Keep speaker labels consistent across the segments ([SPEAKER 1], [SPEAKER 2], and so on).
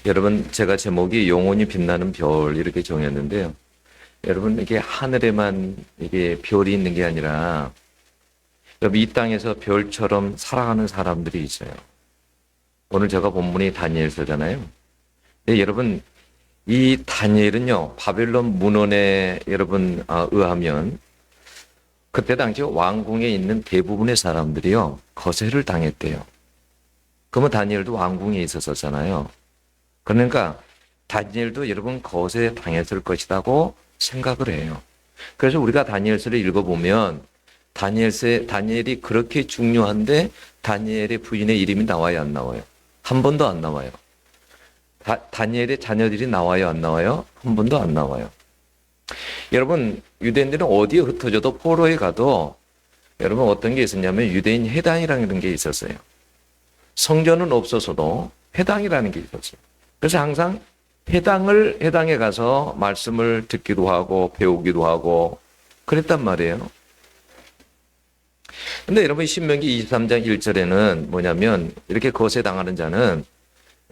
[SPEAKER 1] 여러분, 제가 제목이 영원히 빛나는 별 이렇게 정했는데요. 여러분, 이게 하늘에만 이게 별이 있는 게 아니라 여러분, 이 땅에서 별처럼 살아가는 사람들이 있어요. 오늘 제가 본문이 다니엘서잖아요. 네, 여러분, 이 다니엘은요, 바벨론 문헌에 여러분 의하면 그때 당시 왕궁에 있는 대부분의 사람들이요, 거세를 당했대요. 그러면 다니엘도 왕궁에 있었었잖아요. 그러니까 다니엘도 여러분 거세 당했을 것이라고 생각을 해요. 그래서 우리가 다니엘서를 읽어보면 다니엘이 그렇게 중요한데 다니엘의 부인의 이름이 나와요, 안 나와요? 한 번도 안 나와요. 다니엘의 자녀들이 나와요, 안 나와요? 한 번도 안 나와요. 여러분, 유대인들은 어디에 흩어져도 포로에 가도 여러분 어떤 게 있었냐면 유대인 회당이라는 게 있었어요. 성전은 없어서도 회당이라는 게 있었어요. 그래서 항상 회당에 가서 말씀을 듣기도 하고 배우기도 하고 그랬단 말이에요. 근데 여러분 신명기 23장 1절에는 뭐냐면 이렇게 거세당하는 자는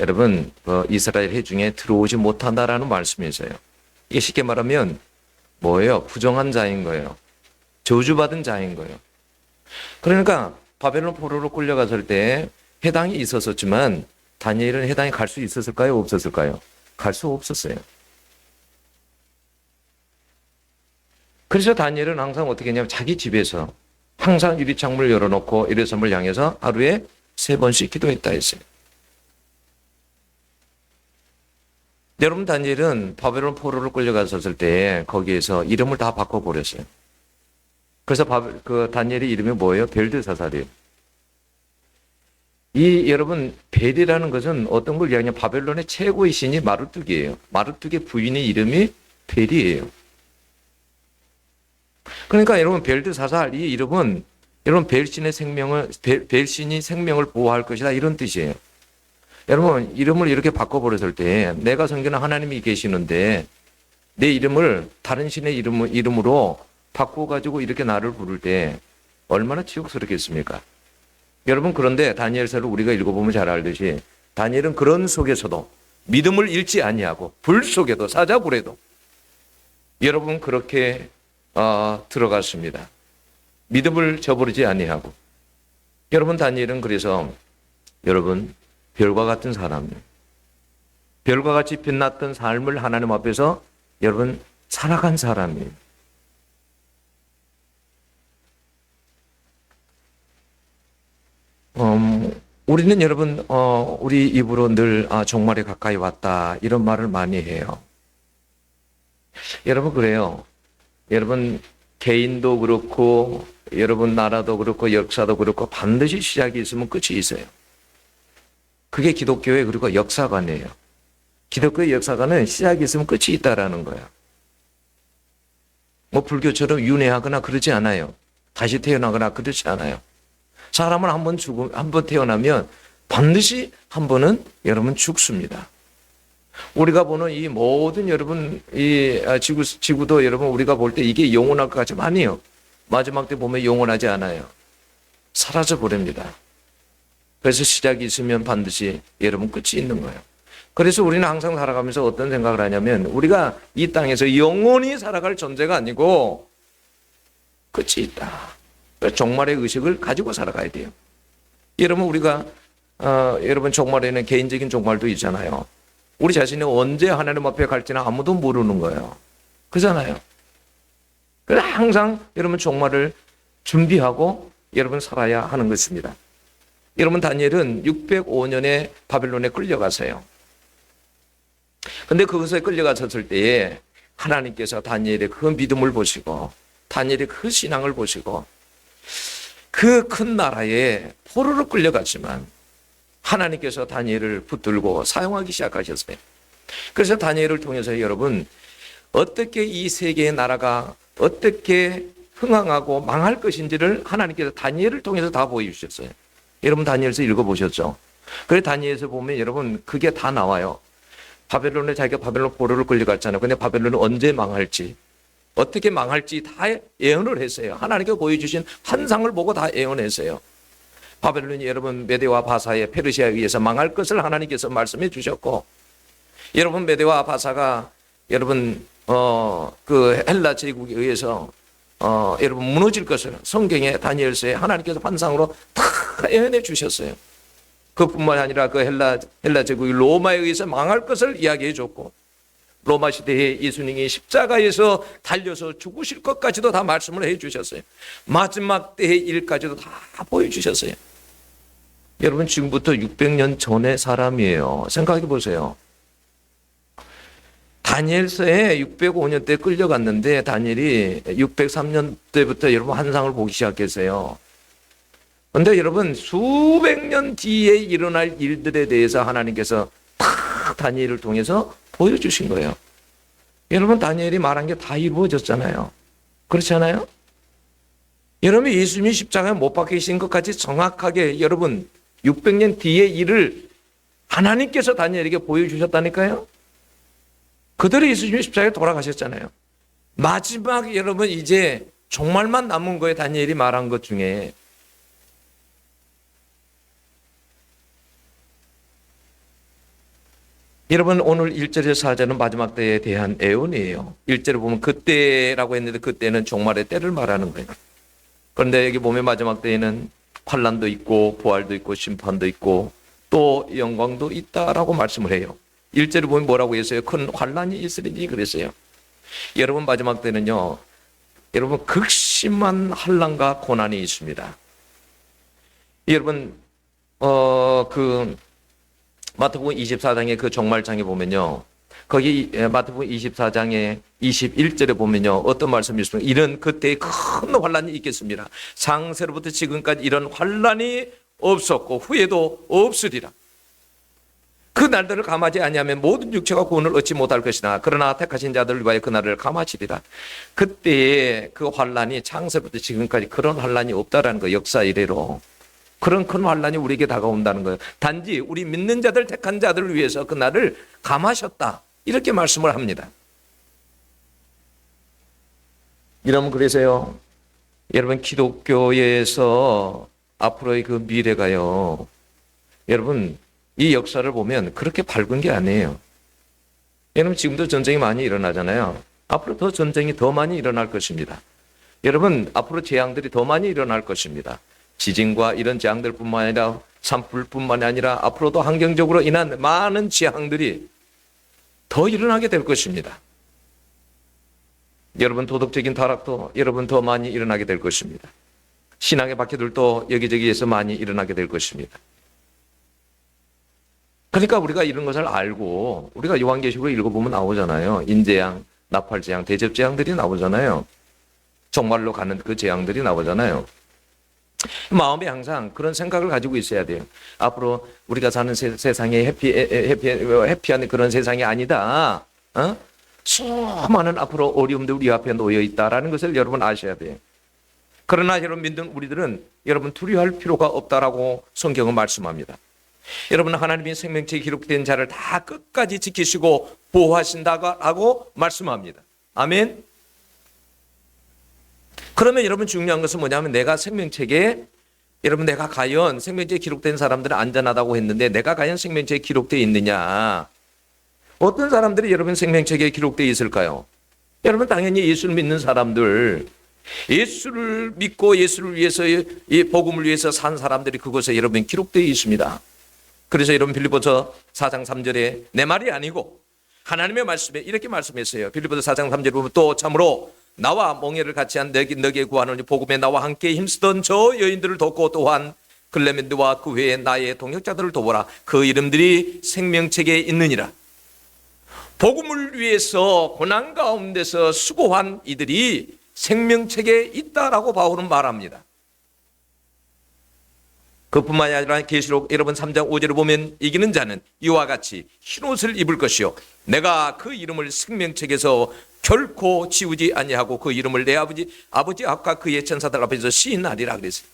[SPEAKER 1] 여러분 이스라엘 회중에 들어오지 못한다라는 말씀이 있어요. 이게 쉽게 말하면 뭐예요? 부정한 자인 거예요. 저주받은 자인 거예요. 그러니까 바벨론 포로로 끌려갔을 때 회당이 있었지만 다니엘은 회당에 갈 수 있었을까요? 없었을까요? 갈 수 없었어요. 그래서 다니엘은 항상 어떻게 했냐면 자기 집에서 항상 유리창문을 열어놓고 일회성을 향해서 하루에 3번씩 기도했다 했어요. 여러분 다니엘은 바벨론 포로로 끌려갔었을 때 거기에서 이름을 다 바꿔버렸어요. 그래서 다니엘의 이름이 뭐예요? 벨드사살이에요. 여러분 벨이라는 것은 어떤 걸 이야기하냐면 바벨론의 최고의 신이 마르뚝이에요. 마르뚝의 부인의 이름이 벨이에요. 그러니까 여러분 벨드사살 이 이름은 여러분 벨신이 생명을 보호할 것이다 이런 뜻이에요. 여러분 이름을 이렇게 바꿔버렸을 때 내가 섬기는 하나님이 계시는데 내 이름을 다른 신의 이름으로 바꿔가지고 이렇게 나를 부를 때 얼마나 치욕스럽겠습니까? 여러분 그런데 다니엘서를 우리가 읽어보면 잘 알듯이 다니엘은 그런 속에서도 믿음을 잃지 아니하고 불 속에도 사자불에도 여러분 그렇게 들어갔습니다. 믿음을 저버리지 아니하고 여러분 다니엘은 그래서 여러분 별과 같은 사람들 별과 같이 빛났던 삶을 하나님 앞에서 여러분 살아간 사람이에요. 우리는 여러분, 우리 입으로 늘, 종말에 가까이 왔다, 이런 말을 많이 해요. 여러분, 그래요. 여러분, 개인도 그렇고, 여러분, 나라도 그렇고, 역사도 그렇고, 반드시 시작이 있으면 끝이 있어요. 그게 기독교의 그리고 역사관이에요. 기독교의 역사관은 시작이 있으면 끝이 있다라는 거야. 뭐, 불교처럼 윤회하거나 그러지 않아요. 다시 태어나거나 그러지 않아요. 사람은 한번 태어나면 반드시 한 번은 여러분 죽습니다. 우리가 보는 이 모든 여러분 이 지구도 여러분 우리가 볼 때 이게 영원할 것 같지만 아니에요. 마지막 때 보면 영원하지 않아요. 사라져 버립니다. 그래서 시작이 있으면 반드시 여러분 끝이 있는 거예요. 그래서 우리는 항상 살아가면서 어떤 생각을 하냐면 우리가 이 땅에서 영원히 살아갈 존재가 아니고 끝이 있다. 종말의 의식을 가지고 살아가야 돼요. 여러분 우리가 여러분 종말에는 개인적인 종말도 있잖아요. 우리 자신이 언제 하나님 앞에 갈지는 아무도 모르는 거예요. 그렇잖아요. 그래서 항상 여러분 종말을 준비하고 여러분 살아야 하는 것입니다. 여러분 다니엘은 605년에 바벨론에 끌려가세요. 근데 그것에 끌려갔었을 때에 하나님께서 다니엘의 그 믿음을 보시고 다니엘의 그 신앙을 보시고 그 큰 나라에 포로로 끌려갔지만 하나님께서 다니엘을 붙들고 사용하기 시작하셨어요. 그래서 다니엘을 통해서 여러분 어떻게 이 세계의 나라가 어떻게 흥황하고 망할 것인지를 하나님께서 다니엘을 통해서 다 보여주셨어요. 여러분 다니엘서 읽어보셨죠? 그래서 다니엘서 보면 여러분 그게 다 나와요. 자기가 바벨론 포로를 끌려갔잖아요. 근데 바벨론은 언제 망할지 어떻게 망할지 다 예언을 했어요. 하나님께 보여주신 환상을 보고 다 예언했어요. 바벨론이 여러분 메대와 바사의 페르시아에 의해서 망할 것을 하나님께서 말씀해 주셨고 여러분 메대와 바사가 여러분 그 헬라 제국에 의해서 여러분 무너질 것을 성경의 다니엘서에 하나님께서 환상으로 다 예언해 주셨어요. 그뿐만 아니라 그 헬라 제국이 로마에 의해서 망할 것을 이야기해 줬고, 로마 시대에 예수님이 십자가에서 달려서 죽으실 것까지도 다 말씀을 해 주셨어요. 마지막 때의 일까지도 다 보여주셨어요. 여러분 지금부터 600년 전의 사람이에요. 생각해 보세요. 다니엘서에 605년 때 끌려갔는데 다니엘이 603년 때부터 여러분 환상을 보기 시작했어요. 그런데 여러분 수백 년 뒤에 일어날 일들에 대해서 하나님께서 다 다니엘을 통해서 보여주신 거예요. 여러분 다니엘이 말한 게 다 이루어졌잖아요. 그렇지 않아요? 여러분 예수님이 십자가에 못 박히신 것까지 정확하게 여러분 600년 뒤의 일을 하나님께서 다니엘에게 보여주셨다니까요. 그대로 예수님이 십자가에 돌아가셨잖아요. 마지막 여러분 이제 종말만 남은 거예요. 다니엘이 말한 것 중에. 여러분 오늘 1절에서 4절은 마지막 때에 대한 예언이에요. 1절을 보면 그때라고 했는데 그때는 종말의 때를 말하는 거예요. 그런데 여기 보면 마지막 때에는 환난도 있고 부활도 있고 심판도 있고 또 영광도 있다라고 말씀을 해요. 1절을 보면 뭐라고 했어요? 큰 환난이 있으리니 그랬어요. 여러분 마지막 때는요, 여러분 극심한 환난과 고난이 있습니다. 여러분 그 마태복음 24장의 그 종말장에 보면요, 거기 마태복음 24장의 21절에 보면요 어떤 말씀이 있습니까? 이런 그때에 큰 환난이 있겠습니다. 창세로부터 지금까지 이런 환난이 없었고 후에도 없으리라. 그 날들을 감하지 아니하면 모든 육체가 구원을 얻지 못할 것이나 그러나 택하신 자들을 위하여 그 날을 감하시리라. 그때에 그 환난이 창세부터 지금까지 그런 환난이 없다라는 거, 역사 이래로 그런 큰 환난이 우리에게 다가온다는 거예요. 단지 우리 믿는 자들, 택한 자들을 위해서 그 날을 감하셨다 이렇게 말씀을 합니다. 이러면 그래서요 여러분 기독교에서 앞으로의 그 미래가요, 여러분 이 역사를 보면 그렇게 밝은 게 아니에요. 여러분 지금도 전쟁이 많이 일어나잖아요. 앞으로 더 전쟁이 더 많이 일어날 것입니다. 여러분 앞으로 재앙들이 더 많이 일어날 것입니다. 지진과 이런 재앙들뿐만 아니라 산불뿐만 아니라 앞으로도 환경적으로 인한 많은 재앙들이 더 일어나게 될 것입니다. 여러분 도덕적인 타락도 여러분 더 많이 일어나게 될 것입니다. 신앙의 박해들도 여기저기에서 많이 일어나게 될 것입니다. 그러니까 우리가 이런 것을 알고 우리가 요한계시록을 읽어보면 나오잖아요. 인재앙, 나팔재앙, 대접재앙들이 나오잖아요. 정말로 가는 그 재앙들이 나오잖아요. 마음에 항상 그런 생각을 가지고 있어야 돼요. 앞으로 우리가 사는 세상이 해피한 그런 세상이 아니다. 수많은 앞으로 어려움들 우리 앞에 놓여 있다라는 것을 여러분 아셔야 돼요. 그러나 여러분 믿는 우리들은 여러분 두려워할 필요가 없다라고 성경은 말씀합니다. 여러분 하나님이 생명체에 기록된 자를 다 끝까지 지키시고 보호하신다고 말씀합니다. 아멘. 그러면 여러분 중요한 것은 뭐냐면 내가 생명책에 여러분 내가 과연 생명체에 기록된 사람들은 안전하다고 했는데 내가 과연 생명체에 기록되어 있느냐. 어떤 사람들이 여러분 생명책에 기록되어 있을까요? 여러분 당연히 예수를 믿는 사람들, 예수를 믿고 예수를 위해서 이 복음을 위해서 산 사람들이 그곳에 여러분 기록되어 있습니다. 그래서 여러분 빌립보서 4장 3절에 내 말이 아니고 하나님의 말씀에 이렇게 말씀했어요. 빌립보서 4장 3절에 보면 또 참으로 나와 몽해를 같이 한 너에게 구하노니 복음에 나와 함께 힘쓰던 저 여인들을 돕고 또한 클레멘드와 그 외에 나의 동역자들을 돕아라. 그 이름들이 생명책에 있느니라. 복음을 위해서 고난 가운데서 수고한 이들이 생명책에 있다라고 바울은 말합니다. 그뿐만이 아니라 계시록 여러분 3장 5절을 보면 이기는 자는 이와 같이 흰옷을 입을 것이요 내가 그 이름을 생명책에서 결코 지우지 아니하고 그 이름을 내 아버지 앞과 그의 천사들 앞에서 시인하리라 그랬어요.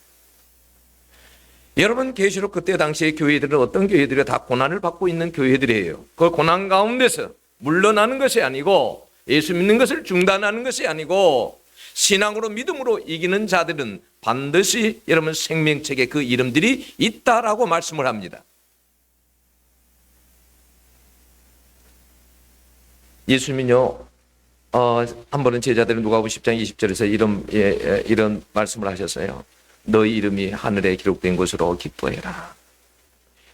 [SPEAKER 1] 여러분 계시록 그때 당시의 교회들은 어떤 교회들이 다 고난을 받고 있는 교회들이에요. 그 고난 가운데서 물러나는 것이 아니고 예수 믿는 것을 중단하는 것이 아니고 신앙으로 믿음으로 이기는 자들은 반드시 여러분 생명책에 그 이름들이 있다라고 말씀을 합니다. 예수님은요, 한 번은 제자들은 누가복음 10장 20절에서 이런 말씀을 하셨어요. 너희 이름이 하늘에 기록된 것으로 기뻐해라.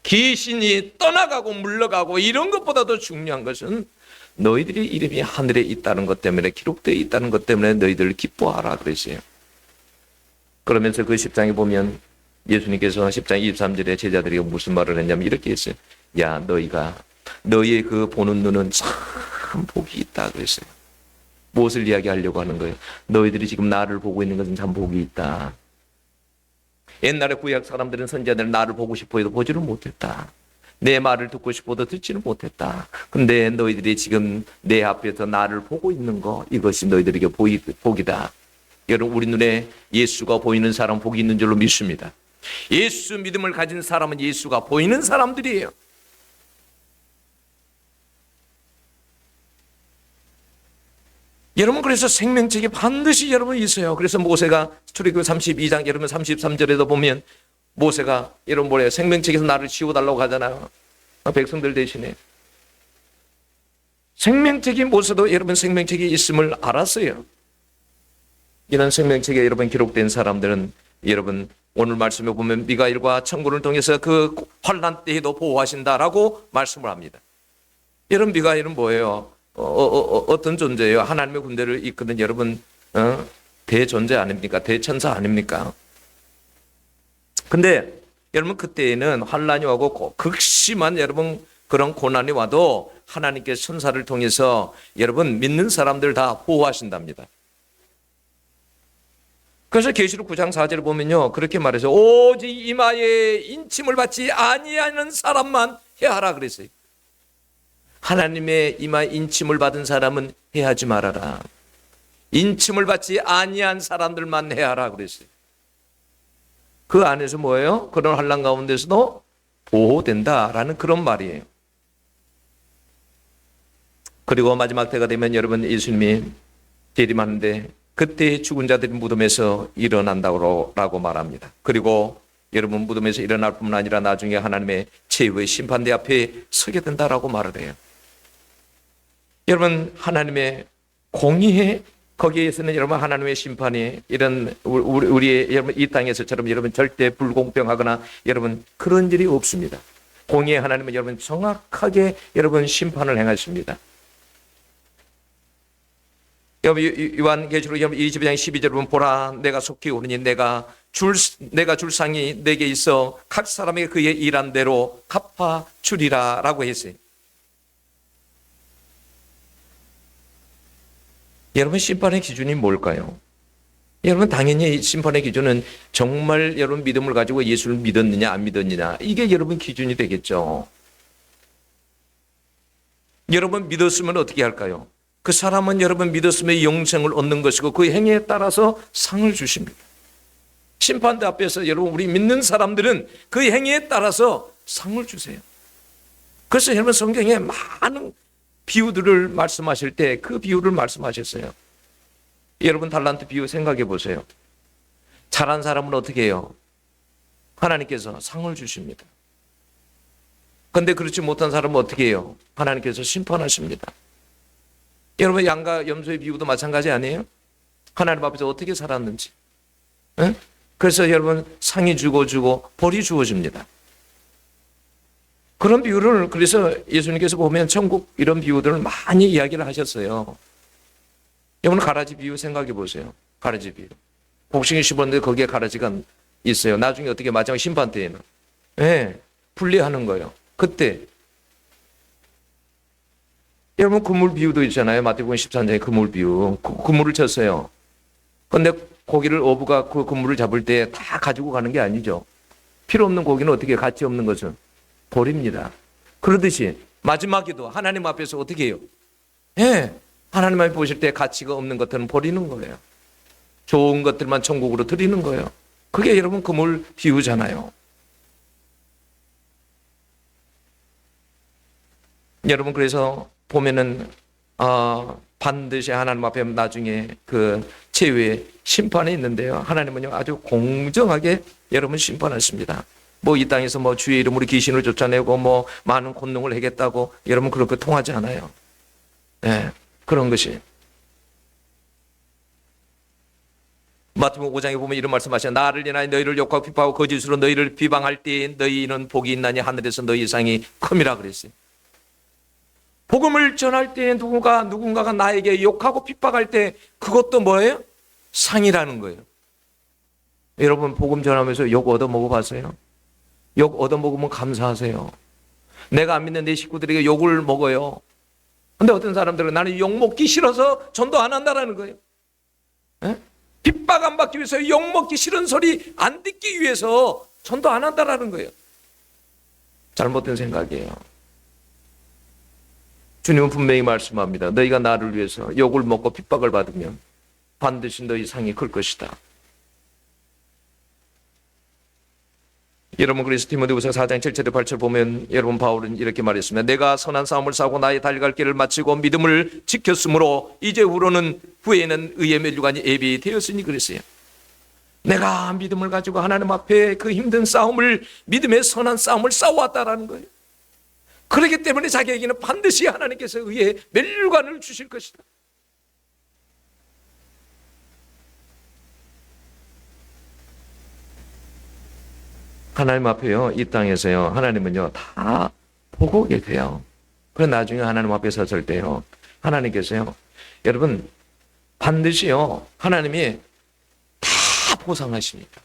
[SPEAKER 1] 귀신이 떠나가고 물러가고 이런 것보다도 중요한 것은 너희들이 이름이 하늘에 있다는 것 때문에, 기록되어 있다는 것 때문에 너희들 기뻐하라 그랬어요. 그러면서 그 10장에 보면 예수님께서 10장 23절에 제자들에게 무슨 말을 했냐면 이렇게 했어요. 야, 너희의 그 보는 눈은 참 복이 있다 그랬어요. 무엇을 이야기하려고 하는 거예요? 너희들이 지금 나를 보고 있는 것은 참 복이 있다. 옛날에 구약 사람들은, 선지자들은 나를 보고 싶어 해도 보지를 못했다. 내 말을 듣고 싶어도 듣지는 못했다. 근데 너희들이 지금 내 앞에서 나를 보고 있는 거, 이것이 너희들에게 복이다. 여러분, 우리 눈에 예수가 보이는 사람 복이 있는 줄로 믿습니다. 예수 믿음을 가진 사람은 예수가 보이는 사람들이에요. 여러분, 그래서 생명책이 반드시 여러분 있어요. 그래서 모세가 출애굽 32장 여러분 33절에도 보면 모세가 여러분 뭐래요? 생명책에서 나를 지워달라고 하잖아요. 백성들 대신에. 생명책이, 모세도 여러분 생명책이 있음을 알았어요. 이런 생명책에 여러분 기록된 사람들은 여러분 오늘 말씀에 보면 미가엘과 천군을 통해서 그 환난 때에도 보호하신다라고 말씀을 합니다. 여러분, 미가엘은 뭐예요? 어떤 존재예요? 하나님의 군대를 이끄는 여러분 대존재 아닙니까? 대천사 아닙니까? 근데 여러분 그때에는 환난이 오고 극심한 여러분 그런 고난이 와도 하나님께 천사를 통해서 여러분 믿는 사람들 다 보호하신답니다. 그래서 계시록 9장 4절을 보면요 그렇게 말해서 오직 이마에 인침을 받지 아니하는 사람만 해하라 그랬어요. 하나님의 이마에 인침을 받은 사람은 해하지 말아라. 인침을 받지 아니한 사람들만 해하라 그랬어요. 그 안에서 뭐예요? 그런 환난 가운데서도 보호된다라는 그런 말이에요. 그리고 마지막 때가 되면 여러분 예수님이 재림하는데 그때 죽은 자들이 무덤에서 일어난다고 말합니다. 그리고 여러분 무덤에서 일어날 뿐만 아니라 나중에 하나님의 최후의 심판대 앞에 서게 된다라고 말을 해요. 여러분 하나님의 공의에 거기에서는 여러분 하나님의 심판이 이런 우리의 여러분 이 땅에서처럼 여러분 절대 불공평하거나 여러분 그런 일이 없습니다. 공의의 하나님은 여러분 정확하게 여러분 심판을 행하십니다. 여러분 요한계시록 22장 12절 보면 보라 내가 속히 오르니 내가 줄 상이 내게 있어 각 사람에게 그의 일한 대로 갚아 주리라 라고 했어요. 여러분 심판의 기준이 뭘까요? 여러분 당연히 심판의 기준은 정말 여러분 믿음을 가지고 예수를 믿었느냐 안 믿었느냐 이게 여러분 기준이 되겠죠. 여러분 믿었으면 어떻게 할까요? 그 사람은 여러분 믿었으면 영생을 얻는 것이고 그 행위에 따라서 상을 주십니다. 심판대 앞에서 여러분 우리 믿는 사람들은 그 행위에 따라서 상을 주세요. 그래서 여러분 성경에 많은 비유들을 말씀하실 때 그 비유를 말씀하셨어요. 여러분 달란트 비유 생각해 보세요. 잘한 사람은 어떻게 해요? 하나님께서 상을 주십니다. 그런데 그렇지 못한 사람은 어떻게 해요? 하나님께서 심판하십니다. 여러분 양과 염소의 비유도 마찬가지 아니에요? 하나님 앞에서 어떻게 살았는지. 네? 그래서 여러분 상이 주고 벌이 주어집니다. 그런 비유를 그래서 예수님께서 보면 천국 이런 비유들을 많이 이야기를 하셨어요. 여러분 가라지 비유 생각해 보세요. 가라지 비유. 복싱이 씹었는데 거기에 가라지가 있어요. 나중에 어떻게 마지막 심판 때에는 네, 분리하는 거예요. 그때 여러분 그물 비유도 있잖아요. 마태복음 13장에 그물 비유. 그물을 쳤어요. 그런데 고기를 어부가 그 그물을 잡을 때 다 가지고 가는 게 아니죠. 필요 없는 고기는 어떻게 가치 없는 것은 버립니다. 그러듯이 마지막에도 하나님 앞에서 어떻게 해요? 예, 하나님 앞에 보실 때 가치가 없는 것들은 버리는 거예요. 좋은 것들만 천국으로 드리는 거예요. 그게 여러분 그물 비유잖아요. 여러분 그래서 보면은 반드시 하나님 앞에 나중에 그 최후의 심판이 있는데요. 하나님은요 아주 공정하게 여러분 심판하십니다. 뭐 이 땅에서 뭐 주의 이름으로 귀신을 쫓아내고 뭐 많은 권능을 하겠다고 여러분 그렇게 통하지 않아요. 예, 그런 것이. 마태복음 5장에 보면 이런 말씀하시죠. 나를 인하여 너희를 욕하고 비방하고 거짓으로 너희를 비방할 때 너희는 복이 있나니 하늘에서 너희 상이 큼이라 그랬어요. 복음을 전할 때 누군가가 나에게 욕하고 핍박할 때 그것도 뭐예요? 상이라는 거예요. 여러분 복음 전하면서 욕 얻어먹어 봤어요? 욕 얻어먹으면 감사하세요. 내가 안 믿는 내 식구들에게 욕을 먹어요. 근데 어떤 사람들은 나는 욕 먹기 싫어서 전도 안 한다라는 거예요. 에? 핍박 안 받기 위해서, 욕 먹기 싫은 소리 안 듣기 위해서 전도 안 한다라는 거예요. 잘못된 생각이에요. 주님은 분명히 말씀합니다. 너희가 나를 위해서 욕을 먹고 핍박을 받으면 반드시 너희 상이 클 것이다. 여러분 그래서 디모데후서 4장 7절 8절 보면 여러분 바울은 이렇게 말했습니다. 내가 선한 싸움을 싸우고 나의 달려갈 길을 마치고 믿음을 지켰으므로 이제 후에는 의의 면류관이 예비되었으니 그랬어요. 내가 믿음을 가지고 하나님 앞에 그 힘든 싸움을, 믿음의 선한 싸움을 싸워왔다라는 거예요. 그렇기 때문에 자기에게는 반드시 하나님께서 의의 면류관을 주실 것이다. 하나님 앞에요, 이 땅에서요, 하나님은요, 다 보고 계세요. 그래, 나중에 하나님 앞에 섰을 때요, 하나님께서요, 여러분, 반드시요, 하나님이 다 보상하십니다.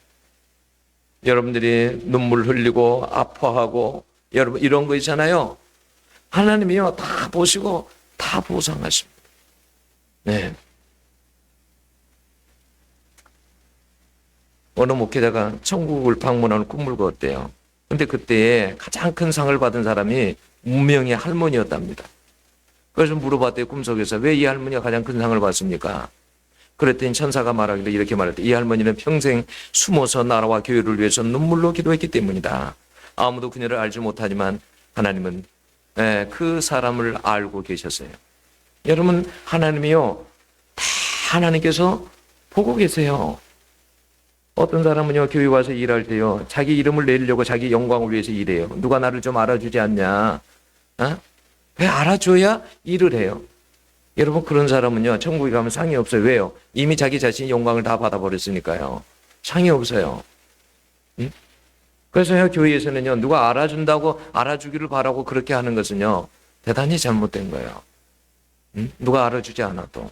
[SPEAKER 1] 여러분들이 눈물 흘리고, 아파하고, 여러분, 이런 거 있잖아요. 하나님이요, 다 보시고, 다 보상하십니다. 네. 어느 목회자가 천국을 방문하는 꿈을 꾸었대요. 근데 그때에 가장 큰 상을 받은 사람이 무명의 할머니였답니다. 그래서 물어봤대요, 꿈속에서. 왜 이 할머니가 가장 큰 상을 받습니까? 그랬더니 천사가 말하기를 이렇게 말했대. 이 할머니는 평생 숨어서 나라와 교회를 위해서 눈물로 기도했기 때문이다. 아무도 그녀를 알지 못하지만 하나님은 그 사람을 알고 계셨어요. 여러분, 하나님이요, 다 하나님께서 보고 계세요. 어떤 사람은요, 교회 와서 일할 때요, 자기 이름을 내려고 자기 영광을 위해서 일해요. 누가 나를 좀 알아주지 않냐? 왜 알아줘야 일을 해요? 여러분, 그런 사람은요, 천국에 가면 상이 없어요. 왜요? 이미 자기 자신이 영광을 다 받아버렸으니까요. 상이 없어요. 응? 그래서요, 교회에서는요, 누가 알아준다고, 알아주기를 바라고 그렇게 하는 것은요, 대단히 잘못된 거예요. 응? 누가 알아주지 않아도.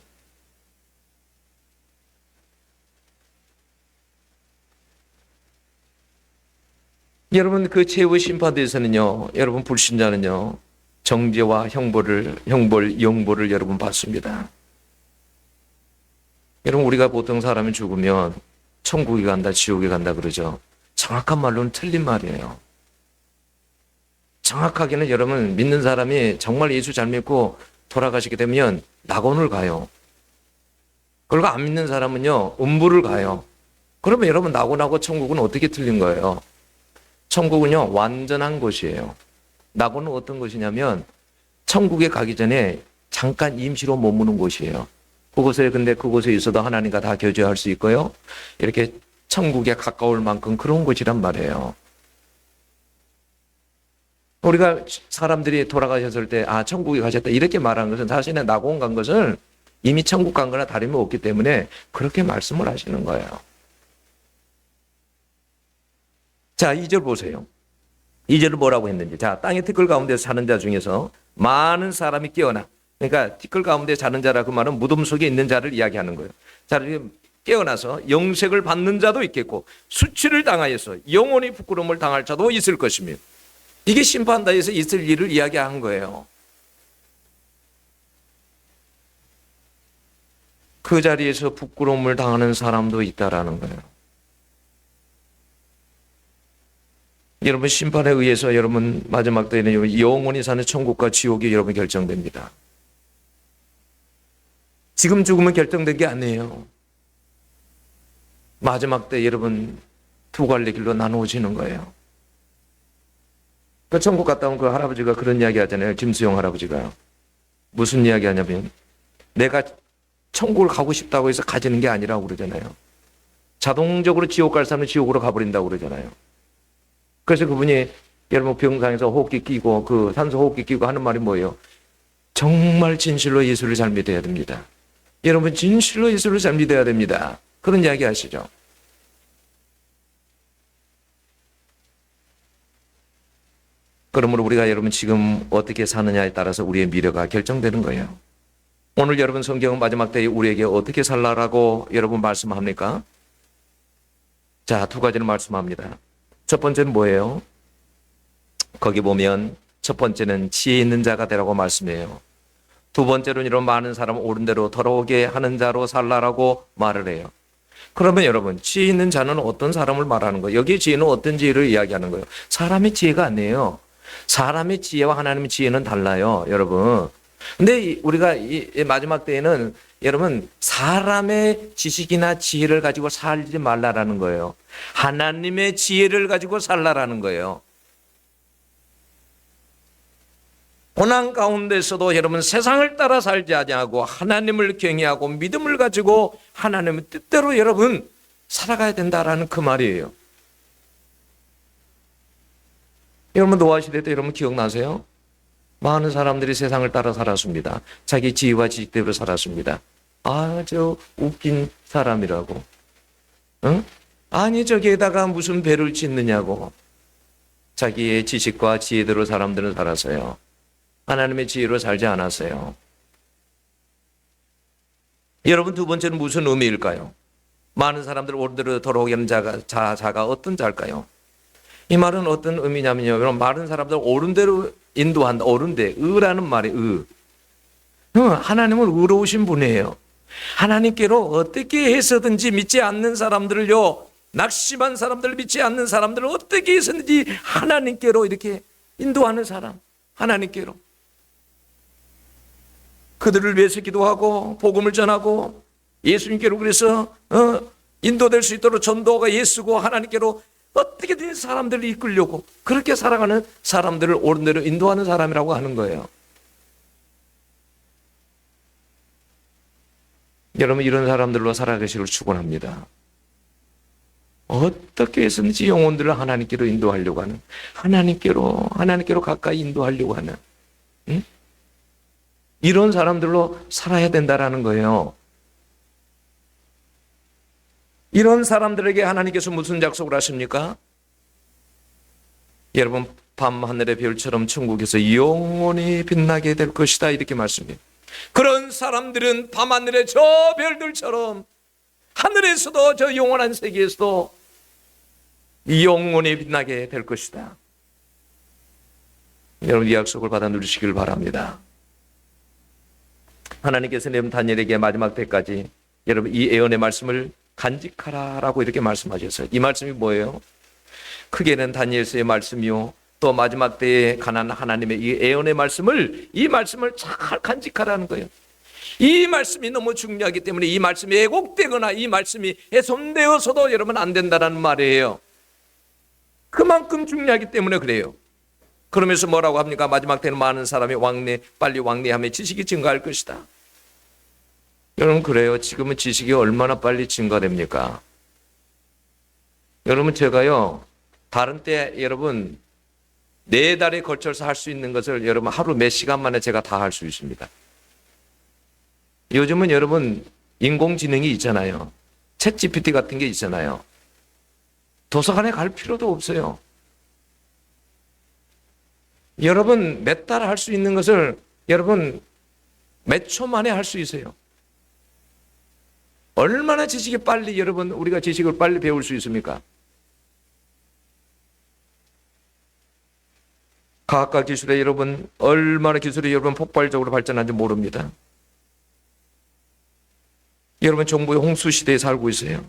[SPEAKER 1] 여러분, 그 최후 심판대에서는요, 여러분 불신자는요, 정죄와 영보를 여러분 받습니다. 여러분, 우리가 보통 사람이 죽으면 천국에 간다, 지옥에 간다 그러죠. 정확한 말로는 틀린 말이에요. 정확하게는 여러분, 믿는 사람이 정말 예수 잘 믿고 돌아가시게 되면 낙원을 가요. 그리고 안 믿는 사람은요, 음부를 가요. 그러면 여러분, 낙원하고 천국은 어떻게 틀린 거예요? 천국은요, 완전한 곳이에요. 낙원은 어떤 곳이냐면 천국에 가기 전에 잠깐 임시로 머무는 곳이에요. 근데 그곳에 있어도 하나님과 다 교제할 수 있고요, 이렇게 천국에 가까울 만큼 그런 곳이란 말이에요. 우리가 사람들이 돌아가셨을 때 천국에 가셨다 이렇게 말하는 것은 사실은 낙원 간 것은 이미 천국 간 거나 다름이 없기 때문에 그렇게 말씀을 하시는 거예요. 자, 2절 보세요. 2절은 뭐라고 했는지. 자, 땅의 티끌 가운데 사는 자 중에서 많은 사람이 깨어나. 그러니까 티끌 가운데 사는 자라 그 말은 무덤 속에 있는 자를 이야기하는 거예요. 자, 깨어나서 영생을 받는 자도 있겠고 수치를 당하여서 영원히 부끄러움을 당할 자도 있을 것이며, 이게 심판대에서 있을 일을 이야기한 거예요. 그 자리에서 부끄러움을 당하는 사람도 있다라는 거예요. 여러분, 심판에 의해서 여러분 마지막 때에는 영원히 사는 천국과 지옥이 여러분 결정됩니다. 지금 죽으면 결정된 게 아니에요. 마지막 때 여러분 두 갈래 길로 나누어지는 거예요. 그 천국 갔다 온 그 할아버지가 그런 이야기 하잖아요. 김수영 할아버지가. 무슨 이야기 하냐면, 내가 천국을 가고 싶다고 해서 가지는 게 아니라고 그러잖아요. 자동적으로 지옥 갈 사람은 지옥으로 가버린다고 그러잖아요. 그래서 그분이 여러분 병상에서 호흡기 끼고 그 산소 호흡기 끼고 하는 말이 뭐예요? 정말 진실로 예수를 잘 믿어야 됩니다. 여러분 진실로 예수를 잘 믿어야 됩니다. 그런 이야기 하시죠. 그러므로 우리가 여러분 지금 어떻게 사느냐에 따라서 우리의 미래가 결정되는 거예요. 오늘 여러분 성경은 마지막 때에 우리에게 어떻게 살라라고 여러분 말씀합니까? 자, 두 가지를 말씀합니다. 첫 번째는 뭐예요? 거기 보면 첫 번째는 지혜 있는 자가 되라고 말씀해요. 두 번째로는 이런 많은 사람을 옳은 대로 더러우게 하는 자로 살라라고 말을 해요. 그러면 여러분 지혜 있는 자는 어떤 사람을 말하는 거예요? 여기 지혜는 어떤 지혜를 이야기하는 거예요? 사람의 지혜가 아니에요. 사람의 지혜와 하나님의 지혜는 달라요, 여러분. 근데 우리가 이 마지막 때에는 여러분 사람의 지식이나 지혜를 가지고 살지 말라라는 거예요. 하나님의 지혜를 가지고 살라라는 거예요. 고난 가운데서도 여러분 세상을 따라 살지 아니하고 하나님을 경외하고 믿음을 가지고 하나님의 뜻대로 여러분 살아가야 된다라는 그 말이에요. 여러분 노아 시대 때 여러분 기억나세요? 많은 사람들이 세상을 따라 살았습니다. 자기 지혜와 지식대로 살았습니다. 저 웃긴 사람이라고. 응? 아니 저기에다가 무슨 배를 짓느냐고. 자기의 지식과 지혜대로 사람들은 살았어요. 하나님의 지혜로 살지 않았어요. 여러분 두 번째는 무슨 의미일까요? 많은 사람들 옳은대로 돌아오게 하는 자가 어떤 자일까요? 이 말은 어떤 의미냐면요. 많은 사람들 옳은대로 인도한다. 옳은데 의라는 말이 하나님은 의로우신 분이에요. 하나님께로 어떻게 해서든지 믿지 않는 사람들을요. 낙심한 사람들 믿지 않는 사람들을 어떻게 해서든지 하나님께로 이렇게 인도하는 사람. 하나님께로. 그들을 위해서 기도하고 복음을 전하고 예수님께로 그래서 인도될 수 있도록 전도가 예수고 하나님께로 어떻게든 사람들을 이끌려고 그렇게 살아가는 사람들을 옳은 대로 인도하는 사람이라고 하는 거예요. 여러분 이런 사람들로 살아가시길 축원합니다. 어떻게 해서든지 영혼들을 하나님께로 인도하려고 하는 하나님께로 가까이 인도하려고 하는 이런 사람들로 살아야 된다라는 거예요. 이런 사람들에게 하나님께서 무슨 약속을 하십니까? 여러분 밤하늘의 별처럼 천국에서 영원히 빛나게 될 것이다 이렇게 말씀해요. 그런 사람들은 밤하늘의 저 별들처럼 하늘에서도 저 영원한 세계에서도 영원히 빛나게 될 것이다. 여러분 이 약속을 받아 누리시길 바랍니다. 하나님께서 여러분 다니엘에게 마지막 때까지 여러분 이 예언의 말씀을 간직하라라고 이렇게 말씀하셨어요. 이 말씀이 뭐예요? 크게는 다니엘서의 말씀이요. 또 마지막 때에 가난 하나님의 이 예언의 말씀을 잘 간직하라는 거예요. 이 말씀이 너무 중요하기 때문에 이 말씀이 왜곡되거나 이 말씀이 훼손되어서도 여러분 안 된다는 말이에요. 그만큼 중요하기 때문에 그래요. 그러면서 뭐라고 합니까? 마지막 때는 많은 사람이 빨리 왕래하며 지식이 증가할 것이다. 여러분 그래요. 지금은 지식이 얼마나 빨리 증가됩니까? 여러분 제가요 다른 때 여러분 4달에 걸쳐서 할 수 있는 것을 여러분 하루 몇 시간 만에 제가 다 할 수 있습니다. 요즘은 여러분 인공지능이 있잖아요. 챗 GPT 같은 게 있잖아요. 도서관에 갈 필요도 없어요. 여러분 몇 달 할 수 있는 것을 여러분 몇 초 만에 할 수 있어요. 얼마나 지식이 빨리 여러분 우리가 지식을 빨리 배울 수 있습니까? 과학과 기술에 여러분 얼마나 기술이 여러분 폭발적으로 발전한지 모릅니다. 여러분 정보의 홍수 시대에 살고 있어요.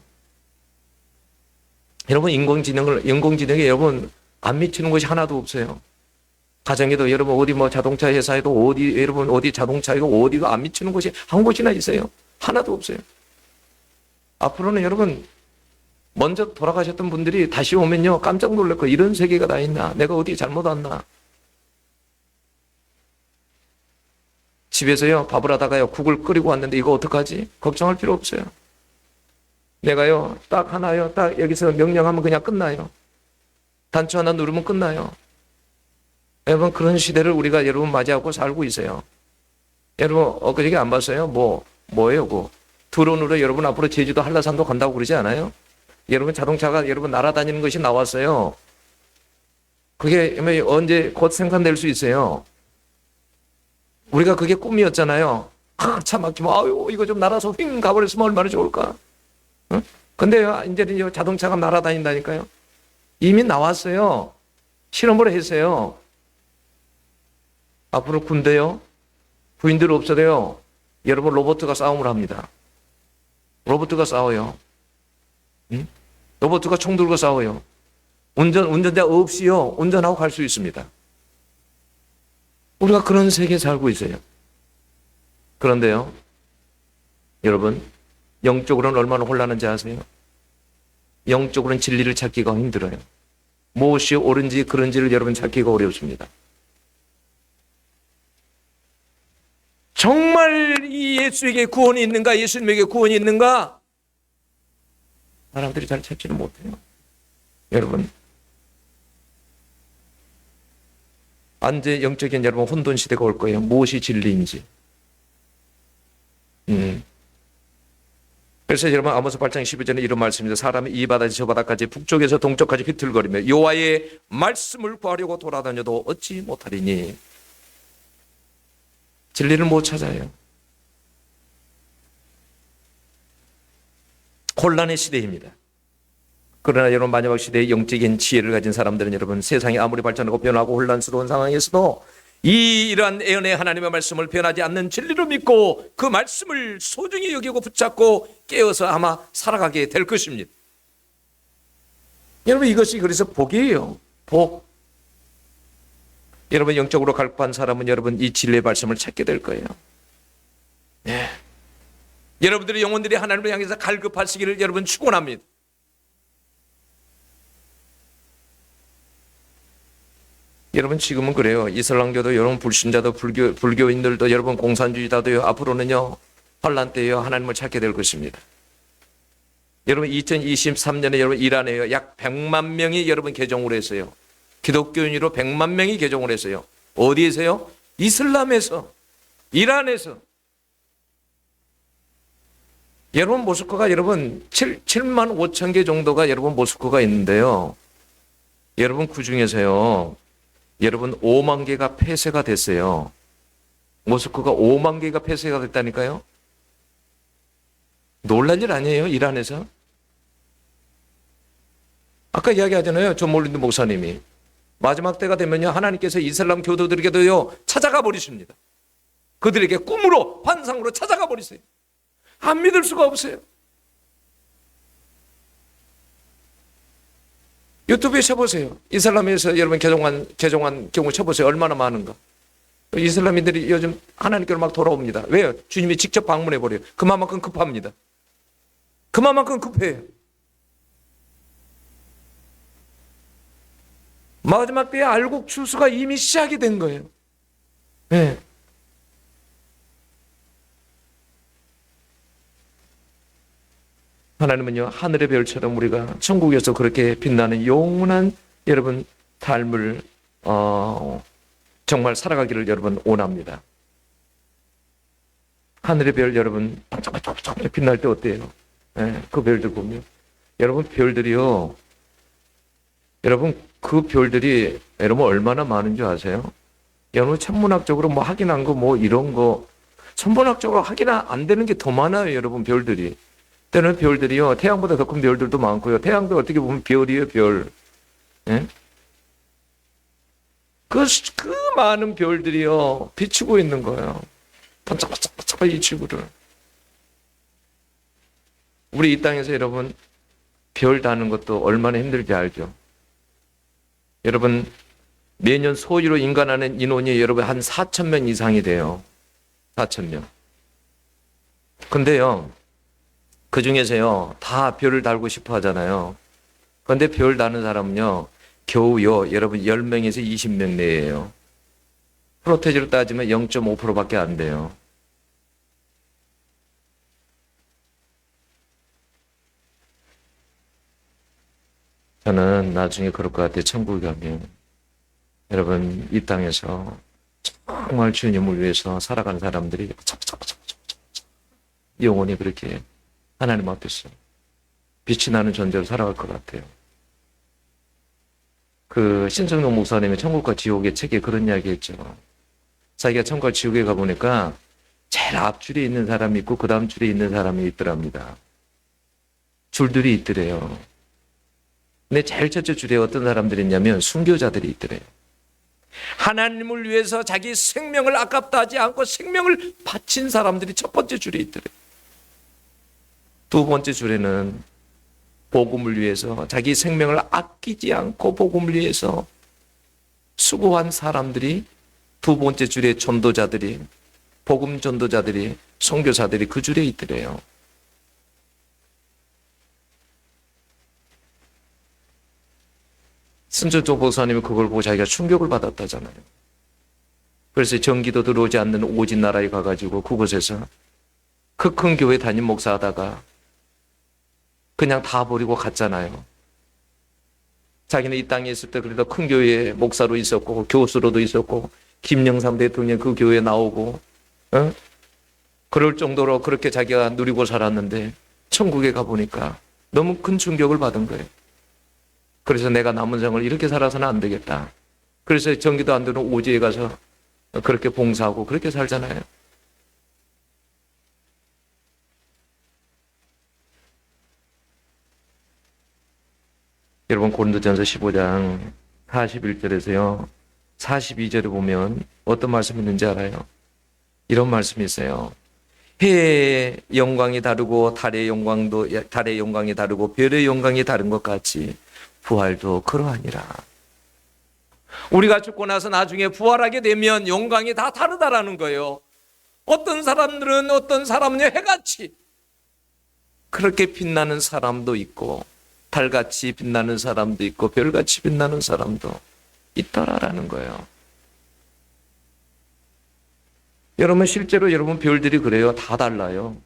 [SPEAKER 1] 여러분 인공지능에 여러분 안 미치는 것이 하나도 없어요. 가정에도 여러분 어디 자동차 회사에도 여러분 어디 자동차에도 어디가 안 미치는 곳이 한 곳이나 있어요. 하나도 없어요. 앞으로는 여러분 먼저 돌아가셨던 분들이 다시 오면요 깜짝 놀랄 거예요. 이런 세계가 다 있나? 내가 어디 잘못 왔나? 집에서요 밥을 하다가요 국을 끓이고 왔는데 이거 어떡하지? 걱정할 필요 없어요. 내가요 딱 하나요 딱 여기서 명령하면 그냥 끝나요. 단추 하나 누르면 끝나요. 여러분 그런 시대를 우리가 여러분 맞이하고 살고 있어요. 여러분 엊그저께 안 봤어요? 뭐예요? 드론으로 여러분 앞으로 제주도 한라산도 간다고 그러지 않아요? 여러분 자동차가 여러분 날아다니는 것이 나왔어요. 그게 언제 곧 생산될 수 있어요. 우리가 그게 꿈이었잖아요. 차 막히면 아유 이거 좀 날아서 휙 가버렸으면 얼마나 좋을까. 응? 근데요 이제는 자동차가 날아다닌다니까요. 이미 나왔어요. 실험을 했어요. 앞으로 군대요. 부인들 없어도요. 여러분 로봇가 싸움을 합니다. 로봇가 싸워요. 응? 로봇가 총 들고 싸워요. 운전자 없이요. 운전하고 갈 수 있습니다. 우리가 그런 세계에 살고 있어요. 그런데요. 여러분 영적으로는 얼마나 혼란한지 아세요? 영적으로는 진리를 찾기가 힘들어요. 무엇이 옳은지 그른지를 여러분 찾기가 어렵습니다. 정말 이 예수에게 구원이 있는가? 예수님에게 구원이 있는가? 사람들이 잘 찾지는 못해요. 여러분 언제 영적인 여러분 혼돈 시대가 올 거예요. 무엇이 진리인지. 그래서 여러분 아모스 8장 12절에 이런 말씀입니다. 사람이 이 바다에서 저 바다까지 북쪽에서 동쪽까지 비틀거리며 여호와의 말씀을 구하려고 돌아다녀도 얻지 못하리니. 진리를 못 찾아요. 혼란의 시대입니다. 그러나 여러분 마지막 시대의 영적인 지혜를 가진 사람들은 여러분 세상이 아무리 발전하고 변하고 혼란스러운 상황에서도 이러한 애언의 하나님의 말씀을 변하지 않는 진리로 믿고 그 말씀을 소중히 여기고 붙잡고 깨어서 아마 살아가게 될 것입니다. 여러분 이것이 그래서 복이에요. 복. 여러분 영적으로 갈급한 사람은 여러분 이 진리의 말씀을 찾게 될 거예요. 네. 여러분들의 영혼들이 하나님을 향해서 갈급하시기를 여러분 축원합니다. 여러분 지금은 그래요. 이슬람교도 여러분 불신자도 불교인들도 여러분 공산주의자도요. 앞으로는요. 환란 때요. 하나님을 찾게 될 것입니다. 여러분 2023년에 여러분 이란에요. 약 100만 명이 여러분 개종을 했어요. 기독교인으로 100만 명이 개종을 했어요. 어디에서요? 이슬람에서. 이란에서. 여러분 모스크가 여러분 7만 5천 개 정도가 여러분 모스크가 있는데요. 여러분 그 중에서요. 여러분 5만 개가 폐쇄가 됐어요. 모스크가 5만 개가 폐쇄가 됐다니까요. 놀랄 일 아니에요. 이란에서. 아까 이야기하잖아요. 존 몰린드 목사님이. 마지막 때가 되면요. 하나님께서 이슬람 교도들에게도요. 찾아가 버리십니다. 그들에게 꿈으로 환상으로 찾아가 버리세요. 안 믿을 수가 없어요. 유튜브에 쳐보세요. 이슬람에서 여러분 개종한 경우 쳐보세요. 얼마나 많은가. 이슬람인들이 요즘 하나님께로 막 돌아옵니다. 왜요? 주님이 직접 방문해 버려요. 그만큼 급합니다. 그만큼 급해요. 마지막 때에 알곡 추수가 이미 시작이 된 거예요. 네. 하나님은요 하늘의 별처럼 우리가 천국에서 그렇게 빛나는 영원한 여러분 삶을 정말 살아가기를 여러분 원합니다. 하늘의 별 여러분 반짝반짝 빛날 때 어때요? 네, 그 별들 보면 여러분 별들이요. 여러분 그 별들이 여러분 얼마나 많은 줄 아세요? 여러분 천문학적으로 뭐 확인한 거 뭐 이런 거 천문학적으로 확인 안 되는 게 더 많아요. 여러분 별들이. 때는 별들이요. 태양보다 더 큰 별들도 많고요. 태양도 어떻게 보면 별이에요. 별. 예? 그 많은 별들이요. 비추고 있는 거예요. 반짝반짝 이 지구를. 우리 이 땅에서 여러분 별 다는 것도 얼마나 힘들지 알죠? 여러분 매년 소위로 인간하는 인원이 여러분 한 4,000명 이상이 돼요. 4,000명. 근데요. 그 중에서요, 다 별을 달고 싶어 하잖아요. 그런데 별 다는 사람은요, 겨우요, 여러분 10명에서 20명 내예요. 프로테지로 따지면 0.5%밖에 안 돼요. 저는 나중에 그럴 것 같아요. 천국에 가면. 여러분, 이 땅에서 정말 주님을 위해서 살아가는 사람들이 영원히 그렇게 하나님 앞에서 빛이 나는 존재로 살아갈 것 같아요. 그 신성록 목사님의 천국과 지옥의 책에 그런 이야기 했죠. 자기가 천국과 지옥에 가보니까 제일 앞줄에 있는 사람이 있고 그 다음 줄에 있는 사람이 있더랍니다. 줄들이 있더래요. 근데 제일 첫째 줄에 어떤 사람들이 있냐면 순교자들이 있더래요. 하나님을 위해서 자기 생명을 아깝다 하지 않고 생명을 바친 사람들이 첫 번째 줄에 있더래요. 두 번째 줄에는 복음을 위해서 자기 생명을 아끼지 않고 복음을 위해서 수고한 사람들이 두 번째 줄에 전도자들이 복음 전도자들이 선교사들이 그 줄에 있더래요. 승천조 목사님이 그걸 보고 자기가 충격을 받았다잖아요. 그래서 전기도 들어오지 않는 오진 나라에 가가지고 그곳에서 그 큰 교회 담임 목사하다가 그냥 다 버리고 갔잖아요. 자기는 이 땅에 있을 때 그래도 큰 교회 목사로 있었고 교수로도 있었고 김영삼 대통령 그 교회에 나오고 그럴 정도로 그렇게 자기가 누리고 살았는데 천국에 가보니까 너무 큰 충격을 받은 거예요. 그래서 내가 남은 생을 이렇게 살아서는 안 되겠다. 그래서 전기도 안 되는 오지에 가서 그렇게 봉사하고 그렇게 살잖아요. 여러분 고린도전서 15장 41절에서요. 42절에 보면 어떤 말씀이 있는지 알아요? 이런 말씀이 있어요. 해의 영광이 다르고 달의 영광이 다르고 별의 영광이 다른 것 같이 부활도 그러하니라. 우리가 죽고 나서 나중에 부활하게 되면 영광이 다 다르다라는 거예요. 어떤 사람들은 어떤 사람은 해같이 그렇게 빛나는 사람도 있고 달같이 빛나는 사람도 있고 별같이 빛나는 사람도 있더라라는 거예요. 여러분 실제로 여러분 별들이 그래요. 다 달라요.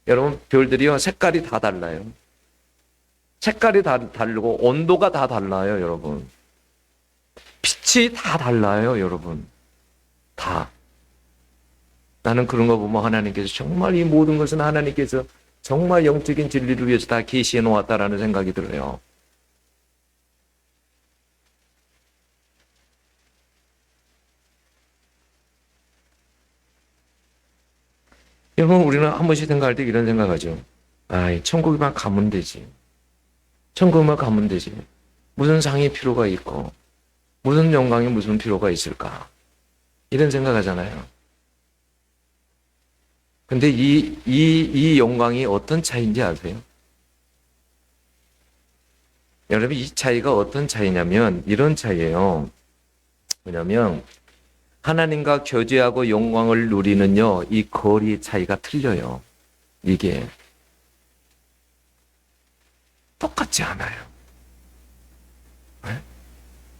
[SPEAKER 1] 여러분 별들이요 색깔이 다 달라요. 색깔이 다 다르고 온도가 다 달라요. 여러분 빛이 다 달라요. 여러분 다. 나는 그런 거 보면 하나님께서 정말 이 모든 것은 하나님께서 정말 영적인 진리를 위해서 다 계시해 놓았다라는 생각이 들어요. 여러분 우리는 한 번씩 생각할 때 이런 생각하죠. 아이 천국에만 가면 되지. 천국에만 가면 되지. 무슨 상이 필요가 있고 무슨 영광이 무슨 필요가 있을까. 이런 생각하잖아요. 근데 이 영광이 어떤 차이인지 아세요? 여러분 이 차이가 어떤 차이냐면 이런 차이예요. 뭐냐면 하나님과 교제하고 영광을 누리는요 이 거리 차이가 틀려요. 이게 똑같지 않아요. 네?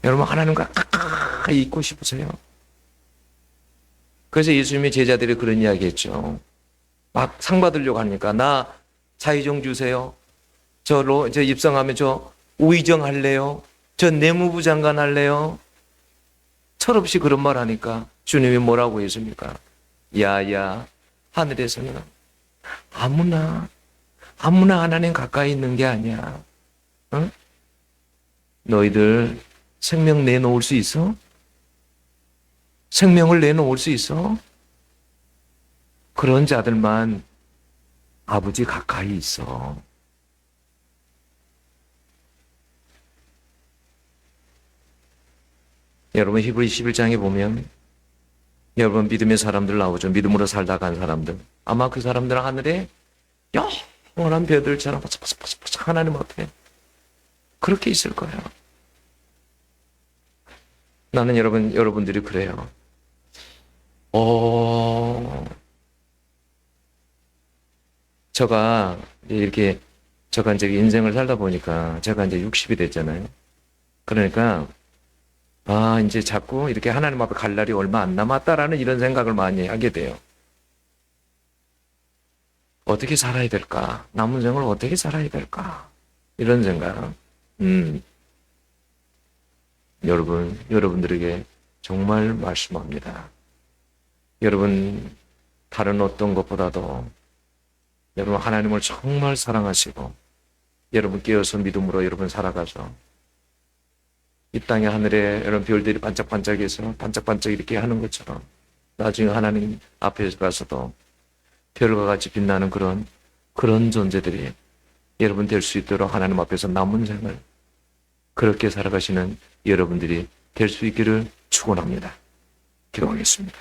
[SPEAKER 1] 여러분 하나님과 가까이 있고 싶으세요? 그래서 예수님의 제자들이 그런 이야기 했죠. 막 상 받으려고 하니까 나 자의정 주세요. 저 입성하면 저 우의정 할래요. 저 내무부 장관 할래요. 철없이 그런 말 하니까 주님이 뭐라고 했습니까? 야야 하늘에서는 아무나 하나님 가까이 있는 게 아니야. 응? 너희들 생명 내놓을 수 있어? 생명을 내놓을 수 있어? 그런 자들만 아버지 가까이 있어. 여러분 히브리 11장에 보면 여러분 믿음의 사람들 나오죠. 믿음으로 살다 간 사람들. 아마 그 사람들은 하늘에 영원한 별들처럼 바삭바삭바삭 하나님 앞에 그렇게 있을 거예요. 나는 여러분들이 그래요. 제가 이제 인생을 살다 보니까 제가 이제 60이 됐잖아요. 그러니까 이제 자꾸 이렇게 하나님 앞에 갈 날이 얼마 안 남았다라는 이런 생각을 많이 하게 돼요. 어떻게 살아야 될까? 남은 생을 어떻게 살아야 될까? 이런 생각. 여러분들에게 정말 말씀합니다. 여러분 다른 어떤 것보다도 여러분 하나님을 정말 사랑하시고 여러분 깨어서 믿음으로 여러분 살아가서 이 땅의 하늘에 여러분 별들이 반짝반짝해서 반짝반짝 이렇게 하는 것처럼 나중에 하나님 앞에 가서도 별과 같이 빛나는 그런 존재들이 여러분 될 수 있도록 하나님 앞에서 남은 생을 그렇게 살아가시는 여러분들이 될 수 있기를 축원합니다. 기도하겠습니다.